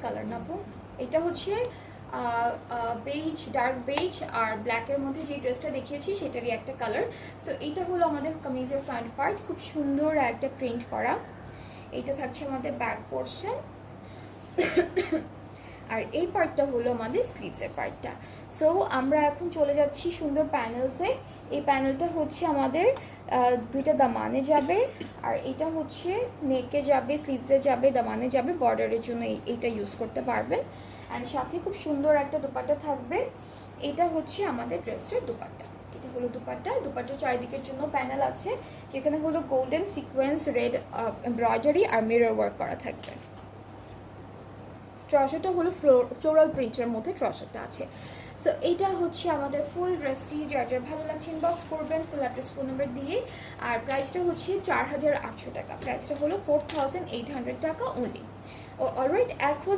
Colour না আপু? এটা হচ্ছে বেজ, ডার্ক বেজ আর ব্ল্যাকের মধ্যে যে ড্রেসটা দেখিয়েছি সেটারই একটা কালার। সো এইটা হলো আমাদের কামিজের ফ্রন্ট পার্ট, খুব সুন্দর একটা প্রিন্ট করা। এইটা থাকছে আমাদের ব্যাক পোর্শন, আর এই পার্টটা হলো আমাদের স্লিভসের পার্টটা। সো আমরা এখন চলে যাচ্ছি সুন্দর প্যানেলসে। এই প্যানেলটা হচ্ছে আমাদের দুইটা দামানে যাবে, আর এটা হচ্ছে নেকে যাবে, স্লিভসে যাবে, দামানে যাবে, বর্ডারের জন্য এইটা ইউজ করতে পারবেন। অ্যান্ড সাথে খুব সুন্দর একটা দুপাট্টা থাকবে। এটা হচ্ছে আমাদের ড্রেসটার দুপাট্টা। এটা হলো দুপাট্টা। দুপাট্টার চারিদিকের জন্য প্যানেল আছে, যেখানে হলো গোল্ডেন সিকোয়েন্স, রেড এমব্রয়ডারি আর মিরর ওয়ার্ক করা থাকবে। ট্রাউজারটা হলো ফ্লোরাল প্রিন্টের মধ্যে ট্রাউজারটা আছে। সো এইটা হচ্ছে আমাদের ফুল ড্রেসটি। যার যার ভালো লাগছে ইনবক্স করবেন ফুল অ্যাড্রেস, ফোন নাম্বার দিয়ে। আর প্রাইসটা হচ্ছে 4800 টাকা। প্রাইসটা হলো 4800 টাকা অনলি। ও অলরাইট, এখন